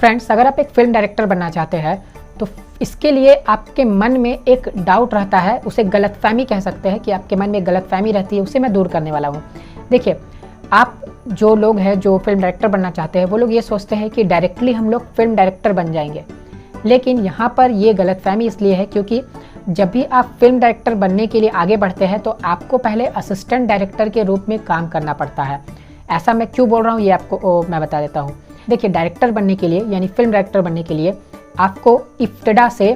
Friends, अगर आप एक फिल्म डायरेक्टर बनना चाहते हैं तो इसके लिए आपके मन में एक डाउट रहता है, उसे गलतफहमी कह सकते हैं कि आपके मन में गलतफहमी रहती है, उसे मैं दूर करने वाला हूँ। देखिए, आप जो लोग हैं जो फिल्म डायरेक्टर बनना चाहते हैं वो लोग ये सोचते हैं कि डायरेक्टली हम लोग फिल्म डायरेक्टर बन जाएंगे, लेकिन यहाँ पर ये गलतफहमी इसलिए है क्योंकि जब भी आप फिल्म डायरेक्टर बनने के लिए आगे बढ़ते हैं तो आपको पहले असिस्टेंट डायरेक्टर के रूप में काम करना पड़ता है। ऐसा मैं क्यों बोल रहा हूँ ये आपको मैं बता देता हूँ। देखिए, डायरेक्टर बनने के लिए यानी फिल्म डायरेक्टर बनने के लिए आपको इफ्टडा से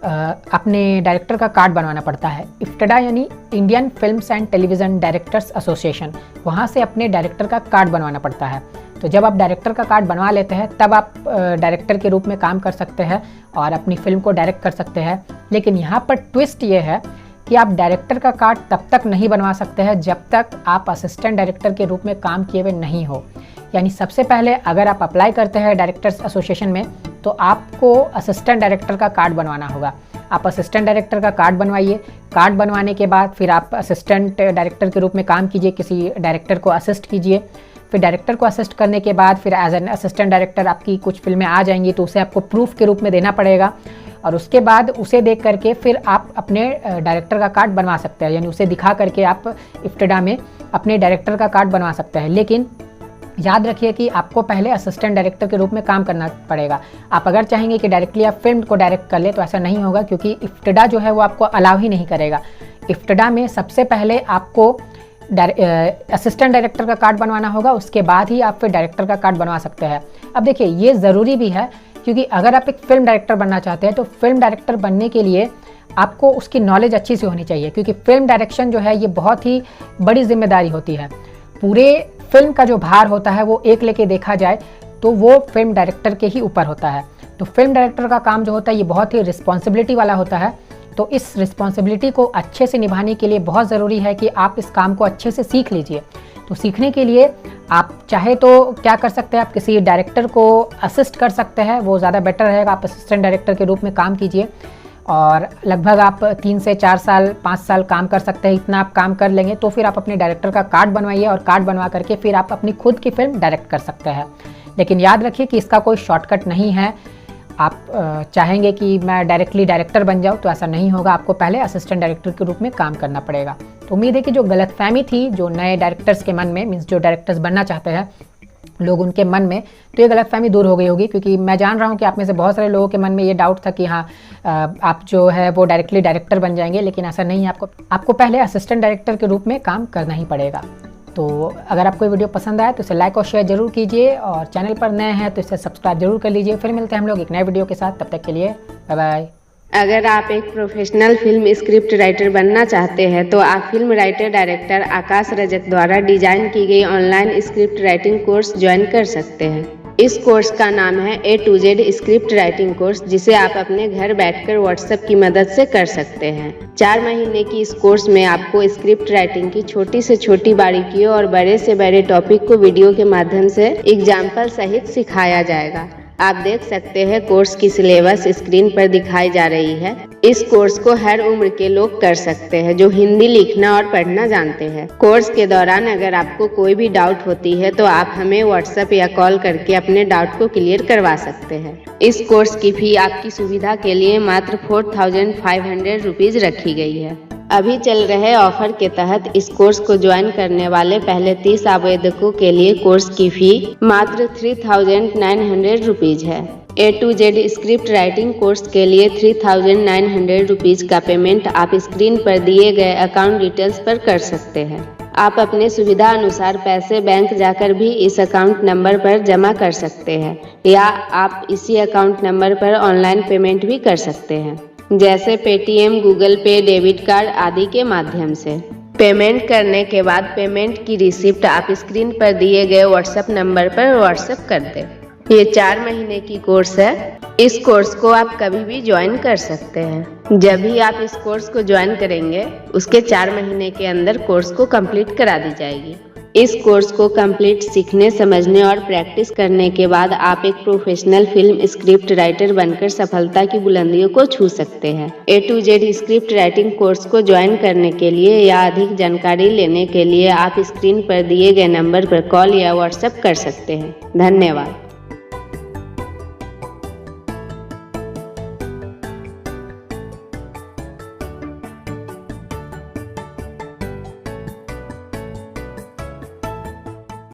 अपने डायरेक्टर का कार्ड बनवाना पड़ता है। इफ्टडा यानी Indian films and television directors association, वहाँ से अपने डायरेक्टर का कार्ड बनवाना पड़ता है। तो जब आप डायरेक्टर का कार्ड बनवा लेते हैं तब आप डायरेक्टर के रूप में काम कर सकते हैं और अपनी फिल्म को डायरेक्ट कर सकते हैं। लेकिन यहाँ पर ट्विस्ट ये है कि आप डायरेक्टर का कार्ड तब तक नहीं बनवा सकते हैं जब तक आप असिस्टेंट डायरेक्टर के रूप में काम किए हुए नहीं हो। यानी सबसे पहले अगर आप अप्लाई करते हैं डायरेक्टर्स एसोसिएशन में तो आपको असिस्टेंट डायरेक्टर का कार्ड बनवाना होगा। आप असिस्टेंट डायरेक्टर का कार्ड बनवाइए। कार्ड बनवाने के बाद फिर आप असिस्टेंट डायरेक्टर के रूप में काम कीजिए, किसी डायरेक्टर को असिस्ट कीजिए। फिर डायरेक्टर को असिस्ट करने के बाद फिर एज एन असिस्टेंट डायरेक्टर आपकी कुछ फिल्में आ जाएंगी तो उसे आपको प्रूफ के रूप में देना पड़ेगा और उसके बाद उसे देख करके फिर आप अपने डायरेक्टर का कार्ड बनवा सकते हैं। यानी उसे दिखा करके आप इफ्टडा में अपने डायरेक्टर का कार्ड बनवा सकते हैं। लेकिन याद रखिए कि आपको पहले असिस्टेंट डायरेक्टर के रूप में काम करना पड़ेगा। आप अगर चाहेंगे कि डायरेक्टली आप फिल्म को डायरेक्ट कर ले तो ऐसा नहीं होगा, क्योंकि इफ्टडा जो है वो आपको अलाउ ही नहीं करेगा। इफ्टडा में सबसे पहले आपको असिस्टेंट डायरेक्टर का कार्ड बनवाना होगा, उसके बाद ही आप फिर डायरेक्टर का कार्ड बनवा सकते हैं। अब देखिए, ये ज़रूरी भी है क्योंकि अगर आप एक फिल्म डायरेक्टर बनना चाहते हैं तो फिल्म डायरेक्टर बनने के लिए आपको उसकी नॉलेज अच्छी सी होनी चाहिए, क्योंकि फिल्म डायरेक्शन जो है ये बहुत ही बड़ी जिम्मेदारी होती है। पूरे फिल्म का जो भार होता है वो एक लेके देखा जाए तो वो फिल्म डायरेक्टर के ही ऊपर होता है। तो फिल्म डायरेक्टर का काम जो होता है ये बहुत ही रिस्पॉन्सिबिलिटी वाला होता है। तो इस रिस्पॉन्सिबिलिटी को अच्छे से निभाने के लिए बहुत ज़रूरी है कि आप इस काम को अच्छे से सीख लीजिए। तो सीखने के लिए आप चाहे तो क्या कर सकते हैं, आप किसी डायरेक्टर को असिस्ट कर सकते हैं, वो ज़्यादा बेटर रहेगा। आप असिस्टेंट डायरेक्टर के रूप में काम कीजिए और लगभग आप 3 से 4 साल 5 साल काम कर सकते हैं। इतना आप काम कर लेंगे तो फिर आप अपने डायरेक्टर का कार्ड बनवाइए और कार्ड बनवा करके फिर आप अपनी खुद की फिल्म डायरेक्ट कर सकते हैं। लेकिन याद रखिए कि इसका कोई शॉर्टकट नहीं है। आप चाहेंगे कि मैं डायरेक्टली डायरेक्टर बन जाऊँ तो ऐसा नहीं होगा, आपको पहले असिस्टेंट डायरेक्टर के रूप में काम करना पड़ेगा। तो उम्मीद है कि जो गलतफहमी थी जो नए डायरेक्टर्स के मन में, मीन्स जो डायरेक्टर्स बनना चाहते हैं लोग उनके मन में, तो ये गलतफहमी दूर हो गई होगी। क्योंकि मैं जान रहा हूँ कि आप में से बहुत सारे लोगों के मन में ये डाउट था कि हाँ आप जो है वो डायरेक्टली डायरेक्टर बन जाएंगे, लेकिन ऐसा नहीं है। आपको पहले असिस्टेंट डायरेक्टर के रूप में काम करना ही पड़ेगा। तो अगर आपको ये वीडियो पसंद आए तो इसे लाइक और शेयर जरूर कीजिए और चैनल पर नए हैं तो इसे सब्सक्राइब जरूर कर लीजिए। फिर मिलते हैं हम लोग एक नए वीडियो के साथ, तब तक के लिए बाय बाय। अगर आप एक प्रोफेशनल फिल्म स्क्रिप्ट राइटर बनना चाहते हैं तो आप फिल्म राइटर डायरेक्टर आकाश रजक द्वारा डिजाइन की गई online script writing course join कर सकते हैं। इस कोर्स का नाम है A to Z script writing course, जिसे आप अपने घर बैठकर व्हाट्सएप की मदद से कर सकते हैं। 4 महीने की इस कोर्स में आपको स्क्रिप्ट राइटिंग की छोटी से छोटी बारीकियों और बड़े से बड़े टॉपिक को वीडियो के माध्यम से एग्जाम्पल सहित सिखाया जाएगा। आप देख सकते हैं कोर्स की सिलेबस स्क्रीन पर दिखाई जा रही है। इस कोर्स को हर उम्र के लोग कर सकते हैं जो हिंदी लिखना और पढ़ना जानते हैं। कोर्स के दौरान अगर आपको कोई भी डाउट होती है तो आप हमें व्हाट्सएप या कॉल करके अपने डाउट को क्लियर करवा सकते हैं। इस कोर्स की फी आपकी सुविधा के लिए मात्र 4500 रुपीज रखी गई है। अभी चल रहे ऑफर के तहत इस कोर्स को ज्वाइन करने वाले पहले 30 आवेदकों के लिए कोर्स की फी मात्र 3900 रुपीज है। A to Z script writing course के लिए 3900 रुपीज का पेमेंट आप स्क्रीन पर दिए गए अकाउंट डिटेल्स पर कर सकते हैं। आप अपने सुविधा अनुसार पैसे बैंक जाकर भी इस अकाउंट नंबर पर जमा कर सकते हैं या आप इसी अकाउंट नंबर पर ऑनलाइन पेमेंट भी कर सकते हैं, जैसे पेटीएम, गूगल पे, डेबिट कार्ड आदि के माध्यम से। पेमेंट करने के बाद पेमेंट की रिसिप्ट आप स्क्रीन पर दिए गए व्हाट्सएप नंबर पर व्हाट्सएप कर दें। ये 4 महीने की कोर्स है। इस कोर्स को आप कभी भी ज्वाइन कर सकते हैं। जब भी आप इस कोर्स को ज्वाइन करेंगे उसके 4 महीने के अंदर कोर्स को कंप्लीट करा दी जाएगी। इस कोर्स को कंप्लीट सीखने, समझने और प्रैक्टिस करने के बाद आप एक प्रोफेशनल फिल्म स्क्रिप्ट राइटर बनकर सफलता की बुलंदियों को छू सकते हैं। A to Z script writing course को ज्वाइन करने के लिए या अधिक जानकारी लेने के लिए आप स्क्रीन पर दिए गए नंबर पर कॉल या व्हाट्सएप कर सकते हैं। धन्यवाद।